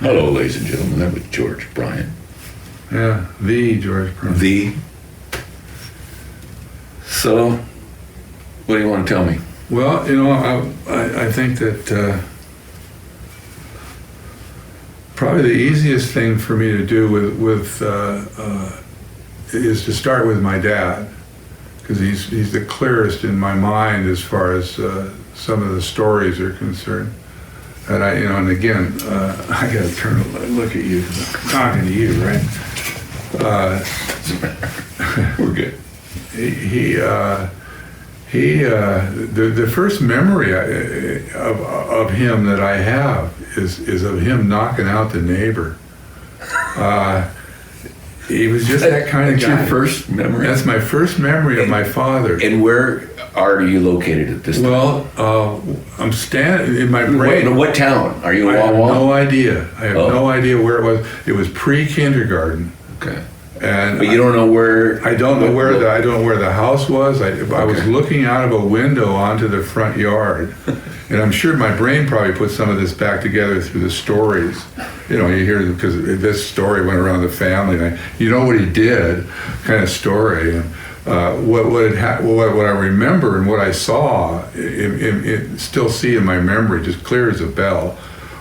Hello, ladies and gentlemen. That was George Bryan. Yeah, the George Bryan. The. So, what do you want to tell me? Well, I think that probably the easiest thing for me to do is to start with my dad, because he's the clearest in my mind as far as some of the stories are concerned. And and again, I got to turn and look at you because I'm talking to you, right? We're good. The first memory of him that I have is of him knocking out the neighbor. He was just that kind of guy. That's your first memory? That's my first memory of my father. And where are you located at this time? Well, I'm standing in my brain. What town? Are you I have Wawa? no idea. I have no idea where it was. It was pre-kindergarten. Okay. And But you don't know where? I don't know where the house was. I was looking out of a window onto the front yard, and I'm sure my brain probably put some of this back together through the stories. You hear, because this story went around the family. And what he did, kind of story. And what I remember and what I saw, still see in my memory, just clear as a bell,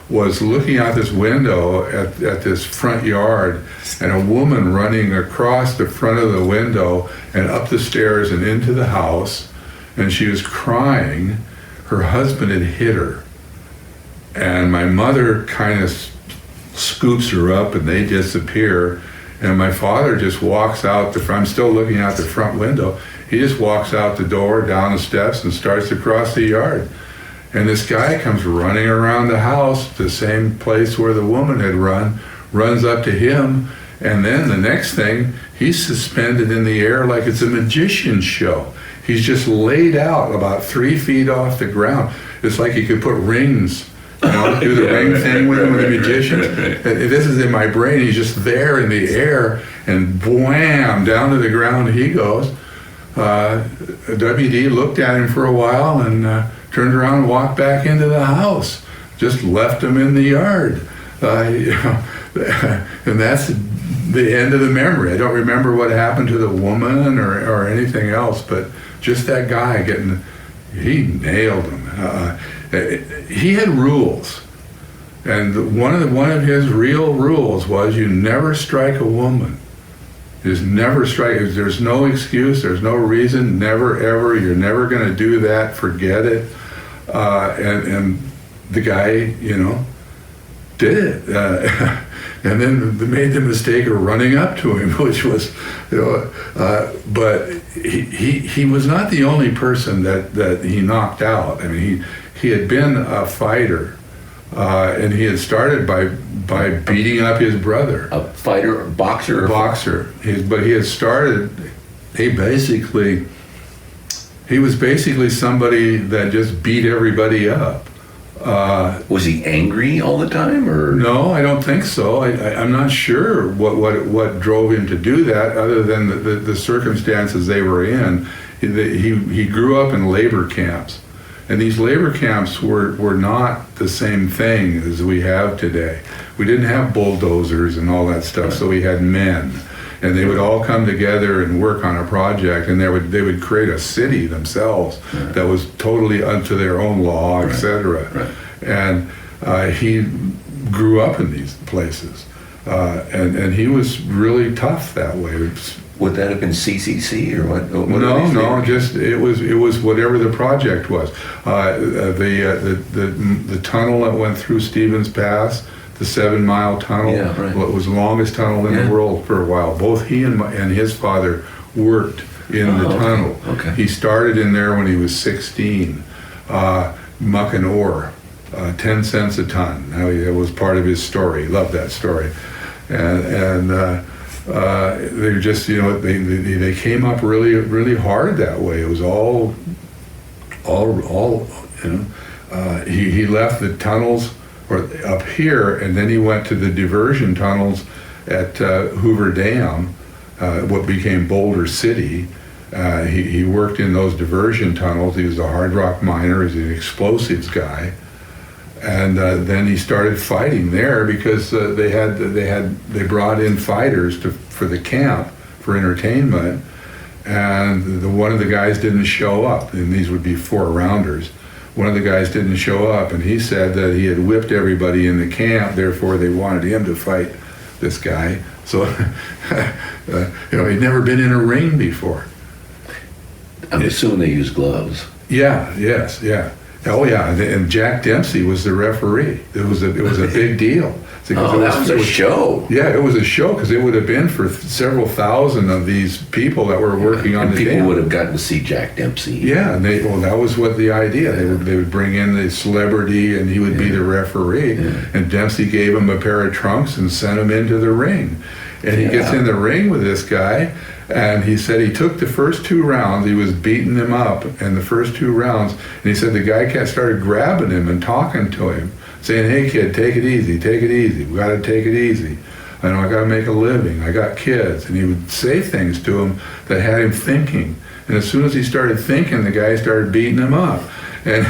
was looking out this window at this front yard, and a woman running across the front of the window and up the stairs and into the house, and she was crying. Her husband had hit her, and my mother kind of scoops her up, and they disappear, and my father just walks out the front. I'm still looking out the front window. He just walks out the door, down the steps, and starts to cross the yard. And this guy comes running around the house, the same place where the woman had runs up to him, and then the next thing, he's suspended in the air like it's a magician show. He's just laid out about 3 feet off the ground. It's like he could put rings, do the ring thing with him, with the magician. This is in my brain. He's just there in the air, and wham, down to the ground he goes. WD looked at him for a while and turned around and walked back into the house. Just left him in the yard. And that's the end of the memory. I don't remember what happened to the woman or anything else, but just that guy he nailed him. He had rules. And one of his real rules was you never strike a woman. Just never strike. There's no excuse. There's no reason. Never, ever. You're never going to do that. Forget it. And the guy, did it. And then they made the mistake of running up to him, which was, but he was not the only person that he knocked out. I mean, he had been a fighter, and he had started by beating up his brother. A fighter, a boxer? A boxer. But he had started, he was basically somebody that just beat everybody up. Was he angry all the time, or? No, I don't think so. I'm not sure what drove him to do that, other than the circumstances they were in. He grew up in labor camps. And these labor camps were not the same thing as we have today. We didn't have bulldozers and all that stuff, so we had men. And they would all come together and work on a project, and they would create a city themselves that was totally unto their own law, etc. Right. And he grew up in these places. And he was really tough that way. Would that have been CCC or what? No. Just it was whatever the project was. The tunnel that went through Stevens Pass, the 7-mile tunnel, what was the longest tunnel in the world for a while. Both he and his father worked in the tunnel. Okay. He started in there when he was 16, muck and ore, 10 cents a ton. That was part of his story. He loved that story, and. They just, they came up really, really hard that way. It was all, he left the tunnels up here, and then he went to the diversion tunnels at Hoover Dam, what became Boulder City. He worked in those diversion tunnels. He was a hard rock miner. He was an explosives guy. And then he started fighting there because they brought in fighters for the camp for entertainment, and one of the guys didn't show up, and these would be 4-rounders. One of the guys didn't show up, and he said that he had whipped everybody in the camp, therefore they wanted him to fight this guy. So, he'd never been in a ring before. I'm assuming they use gloves. Yeah, yes, yeah. Oh yeah, and Jack Dempsey was the referee. It was a big deal. Oh, that was a show. Yeah, it was a show because it would have been for several thousand of these people that were working on the people dam. would have gotten to see Jack Dempsey. Yeah, and that was what the idea. They would bring in the celebrity, and he would be the referee. Yeah. And Dempsey gave him a pair of trunks and sent him into the ring. And he gets in the ring with this guy, and he said he took the first 2 rounds. He was beating him up in the first 2 rounds, and he said the guy started grabbing him and talking to him, saying, "Hey kid, take it easy, take it easy. We got to take it easy. I know I got to make a living. I got kids." And he would say things to him that had him thinking. And as soon as he started thinking, the guy started beating him up. And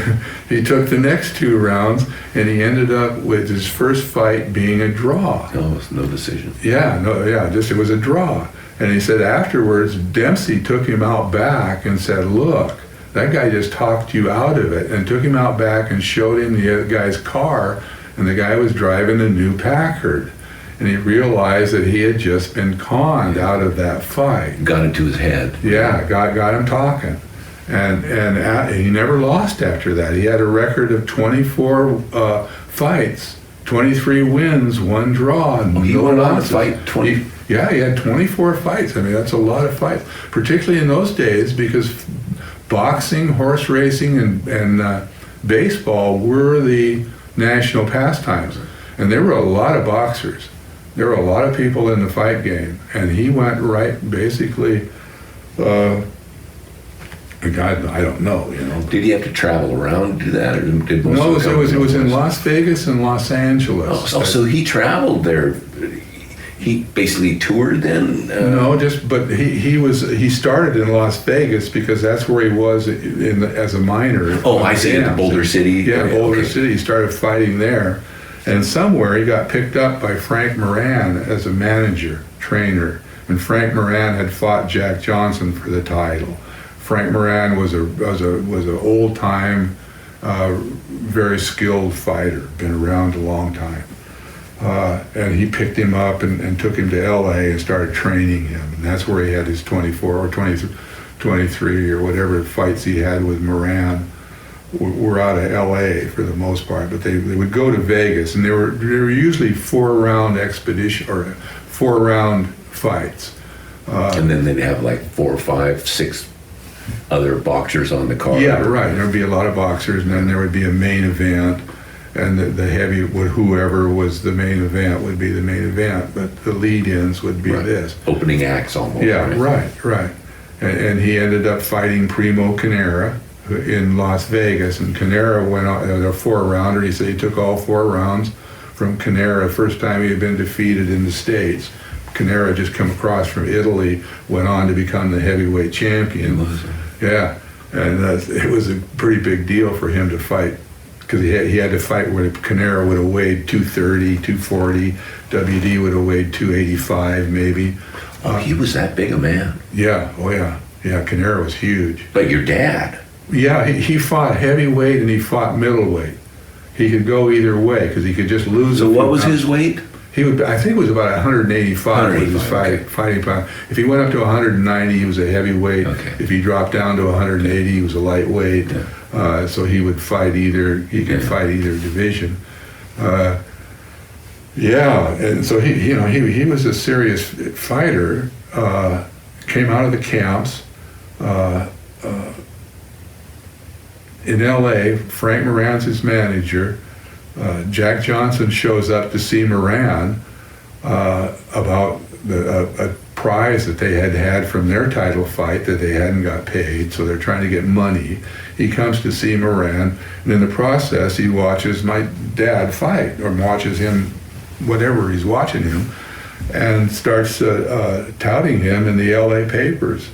he took the next 2 rounds, and he ended up with his first fight being a draw. No decision. It was a draw. And he said afterwards, Dempsey took him out back and said, "Look, that guy just talked you out of it," and took him out back and showed him the other guy's car, and the guy was driving a new Packard. And he realized that he had just been conned out of that fight. Got into his head. Yeah, got him talking. And he never lost after that. He had a record of 24 fights, 23 wins, 1 draw. And he went on to fight 20. He had 24 fights. I mean, that's a lot of fights, particularly in those days, because boxing, horse racing, and baseball were the national pastimes. And there were a lot of boxers. There were a lot of people in the fight game. And he went right, basically, God, I don't know, Did he have to travel around to do that, or did most No, of it was in Las Vegas and Los Angeles. So he traveled there. He basically toured then? But he started in Las Vegas because that's where he was as a minor. Oh, I see, in Boulder City. Yeah, Boulder City. He started fighting there. And somewhere he got picked up by Frank Moran as a manager, trainer. And Frank Moran had fought Jack Johnson for the title. Frank Moran was an old-time, very skilled fighter, been around a long time. And he picked him up and took him to L.A. and started training him. And that's where he had his 24 or 23 or whatever fights he had with Moran were out of L.A. for the most part. But they would go to Vegas, and they were usually 4-round expedition or 4-round fights. And then they'd have like 4, 5, 6 other boxers on the card. Yeah, right. There would be a lot of boxers, and then there would be a main event, and the heavy, whoever was the main event would be the main event, but the lead-ins would be this. Opening acts almost. Yeah, right. And he ended up fighting Primo Canera in Las Vegas, and Canera went on a 4-rounder. He said he took all 4 rounds from Canera. First time he had been defeated in the States. Canera just come across from Italy, went on to become the heavyweight champion. Yeah, and it was a pretty big deal for him to fight, because he had to fight where Canera would have weighed 230, 240, WD would have weighed 285 maybe. He was that big a man. Yeah, Canera was huge. Like your dad. Yeah, he fought heavyweight and he fought middleweight. He could go either way because he could just lose. So what was his weight? I think it was about 185 was his fighting pound. If he went up to 190, he was a heavyweight. Okay. If he dropped down to 180, he was a lightweight. Yeah. So he would fight either. He could fight either division. And so he was a serious fighter. Came out of the camps. In L.A., Frank Moran's his manager. Jack Johnson shows up to see Moran about a prize that they had from their title fight that they hadn't got paid, so they're trying to get money. He comes to see Moran, and in the process, he watches my dad fight, or watches him, whatever he's watching him, and starts touting him in the L.A. papers.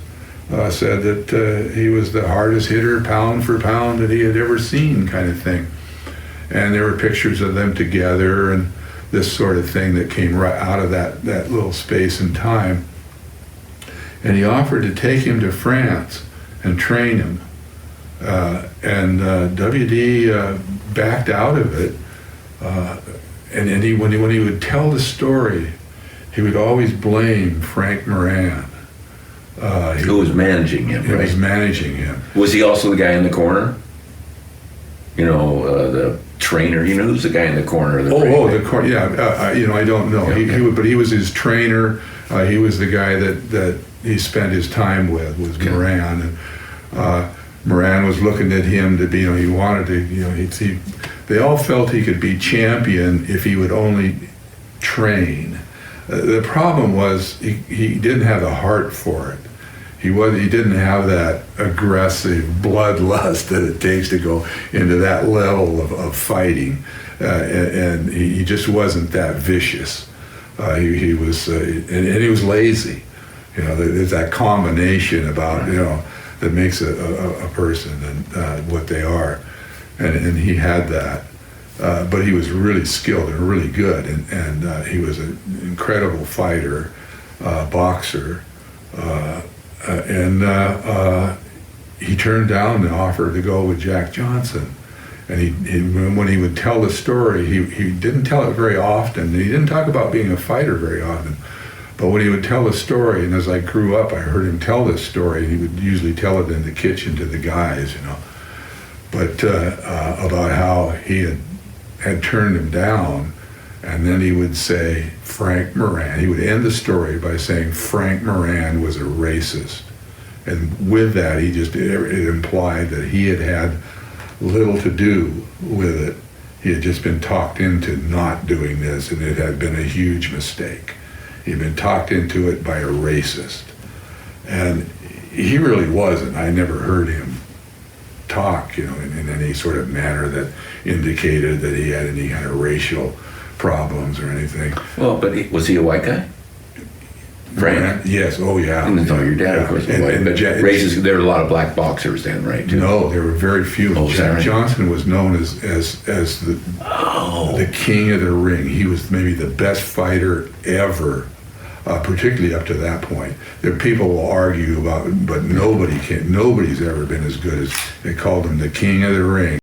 Said that he was the hardest hitter pound for pound that he had ever seen, kind of thing. and there were pictures of them together and this sort of thing that came right out of that little space and time. And he offered to take him to France and train him. And WD backed out of it. And when he would tell the story, he would always blame Frank Moran. Who was managing him, He right? was managing him. Was he also the guy in the corner? You know, the trainer. You know, who's the guy in the corner? Of the ring? Yeah. I don't know. Yeah, But he was his trainer. He was the guy that he spent his time with, was Okay. Moran. And Moran was looking at him to be, he wanted to, they all felt he could be champion if he would only train. The problem was he didn't have the heart for it. He didn't have that aggressive bloodlust that it takes to go into that level of fighting, and he just wasn't that vicious. He was, and he was lazy. There's that combination about that makes a person and what they are, and he had that. But he was really skilled and really good, and he was an incredible fighter, boxer. And he turned down the offer to go with Jack Johnson. And when he would tell the story, he didn't tell it very often. He didn't talk about being a fighter very often. But when he would tell the story, and as I grew up, I heard him tell this story, he would usually tell it in the kitchen to the guys, But about how he had turned him down. And then he would say, Frank Moran. He would end the story by saying Frank Moran was a racist. And with that, it implied that he had had little to do with it. He had just been talked into not doing this, and it had been a huge mistake. He'd been talked into it by a racist. And he really wasn't. I never heard him talk, in any sort of manner that indicated that he had any kind of racial problems or anything. Well, but was he a white guy? Frank? Yes. Oh, yeah. No, your dad, of course, was white. But races, there were a lot of black boxers then, right? Too? No, there were very few. Oh, Jack right? Johnson was known as the king of the ring. He was maybe the best fighter ever, particularly up to that point. There people will argue about, but nobody's ever been as good as, they called him the king of the ring.